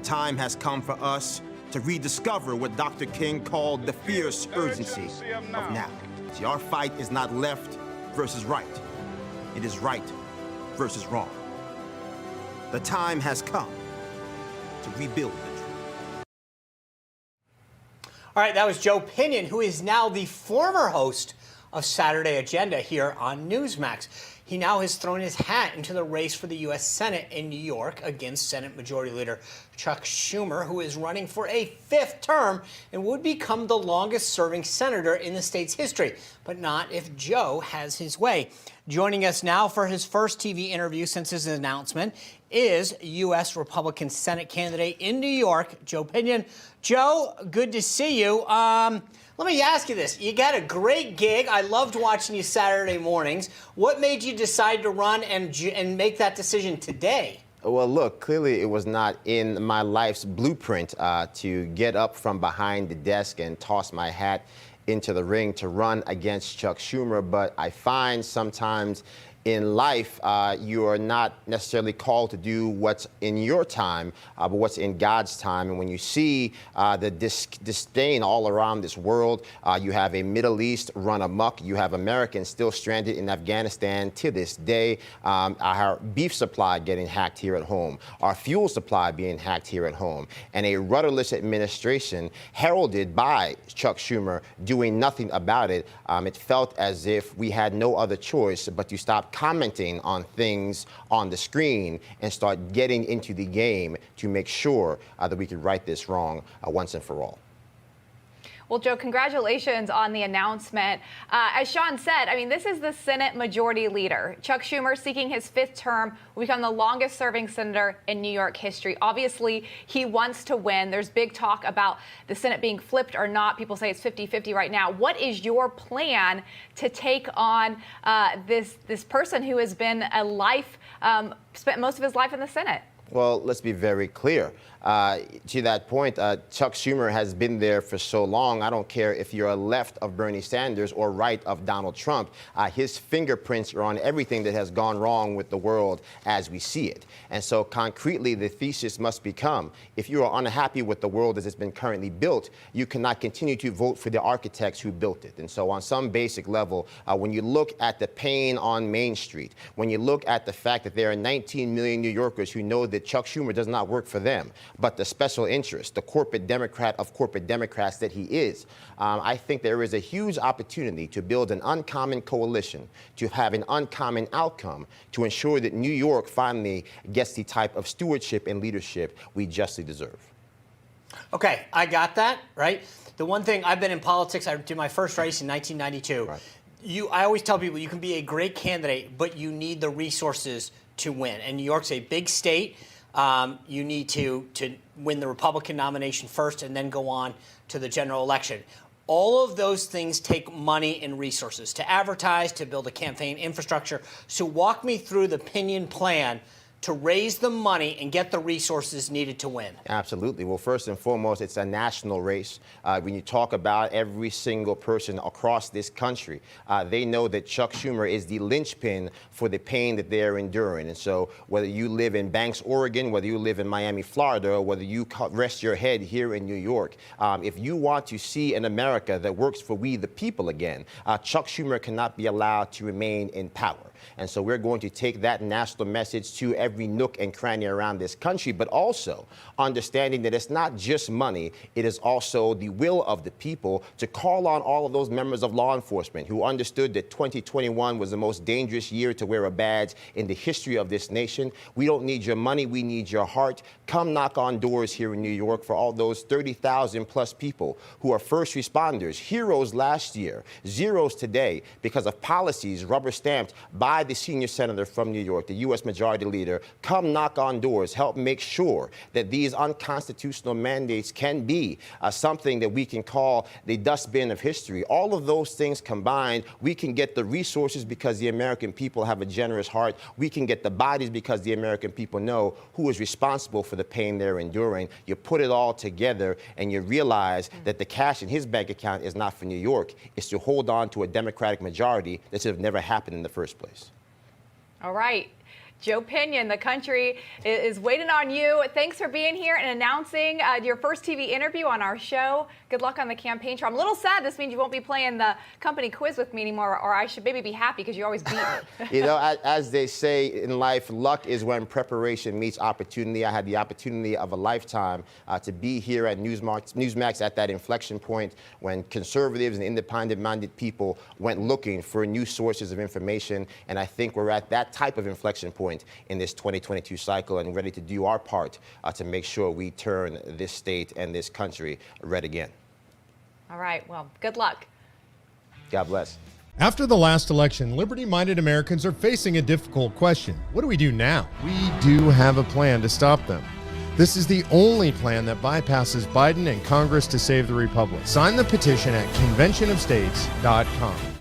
time has come for us to rediscover what Dr. King called the fierce urgency of now. See, our fight is not left versus right. It is right versus wrong. The time has come to rebuild the truth. All right, that was Joe Pinion, who is now the former host of Saturday Agenda here on Newsmax. He now has thrown his hat into the race for the U.S. Senate in New York against Senate Majority Leader Chuck Schumer, who is running for a 5th term and would become the longest-serving senator in the state's history, but not if Joe has his way. Joining us now for his first TV interview since his announcement is U.S. Republican Senate candidate in New York, Joe Pinion. Joe, good to see you. Let me ask you this. You got a great gig. I loved watching you Saturday mornings. What made you decide to run and make that decision today? Well, look, clearly it was not in my life's blueprint to get up from behind the desk and toss my hat into the ring to run against Chuck Schumer. But I find sometimes in life, you are not necessarily called to do what's in your time, but what's in God's time. And when you see the disdain all around this world, you have a Middle East run amok. You have Americans still stranded in Afghanistan to this day. Our beef supply getting hacked here at home. Our fuel supply being hacked here at home. And a rudderless administration heralded by Chuck Schumer doing nothing about it. It felt as if we had no other choice but to stop commenting on things on the screen and start getting into the game to make sure that we could right this wrong once and for all. Well, Joe, congratulations on the announcement. As Sean said, I mean, this is the Senate Majority Leader. Chuck Schumer, seeking his 5th term, will become the longest-serving senator in New York history. Obviously, he wants to win. There's big talk about the Senate being flipped or not. People say it's 50-50 right now. What is your plan to take on this person who has been spent most of his life in the Senate? Well, let's be very clear. To that point, Chuck Schumer has been there for so long. I don't care if you're left of Bernie Sanders or right of Donald Trump. His fingerprints are on everything that has gone wrong with the world as we see it. And so concretely, the thesis must become, if you are unhappy with the world as it's been currently built, you cannot continue to vote for the architects who built it. And so on some basic level, when you look at the pain on Main Street, when you look at the fact that there are 19 million New Yorkers who know that Chuck Schumer does not work for them, but the special interest, the corporate Democrat of corporate Democrats that he is, I think there is a huge opportunity to build an uncommon coalition, to have an uncommon outcome, to ensure that New York finally gets the type of stewardship and leadership we justly deserve. Okay, I got that, right? The one thing, I've been in politics, I did my first race in 1992. Right. I always tell people you can be a great candidate, but you need the resources to win. And New York's a big state. You need to win the Republican nomination first and then go on to the general election. All of those things take money and resources to advertise, to build a campaign infrastructure. So walk me through the Pinion plan to raise the money and get the resources needed to win? Absolutely. Well, first and foremost, it's a national race. When you talk about every single person across this country, they know that Chuck Schumer is the linchpin for the pain that they're enduring. And so whether you live in Banks, Oregon, whether you live in Miami, Florida, or whether you rest your head here in New York, if you want to see an America that works for we the people again, Chuck Schumer cannot be allowed to remain in power. And so we're going to take that national message to every nook and cranny around this country, but also understanding that it's not just money, it is also the will of the people to call on all of those members of law enforcement who understood that 2021 was the most dangerous year to wear a badge in the history of this nation. We don't need your money, we need your heart. Come knock on doors here in New York for all those 30,000 plus people who are first responders, heroes last year, zeros today because of policies rubber stamped by the senior senator from New York, the U.S. Majority Leader. Come knock on doors, help make sure that these unconstitutional mandates can be something that we can call the dustbin of history. All of those things combined, we can get the resources because the American people have a generous heart. We can get the bodies because the American people know who is responsible for the pain they're enduring. You put it all together and you realize that the cash in his bank account is not for New York. It's to hold on to a Democratic majority that should have never happened in the first place. All right. Joe Pinion, the country is waiting on you. Thanks for being here and announcing your first TV interview on our show. Good luck on the campaign trail. I'm a little sad this means you won't be playing the company quiz with me anymore, or I should maybe be happy because you always beat me. You know, as they say in life, luck is when preparation meets opportunity. I had the opportunity of a lifetime to be here at Newsmax at that inflection point when conservatives and independent-minded people went looking for new sources of information. And I think we're at that type of inflection point in this 2022 cycle and ready to do our part to make sure we turn this state and this country red again. All right. Well, good luck. God bless. After the last election, liberty-minded Americans are facing a difficult question. What do we do now? We do have a plan to stop them. This is the only plan that bypasses Biden and Congress to save the republic. Sign the petition at conventionofstates.com.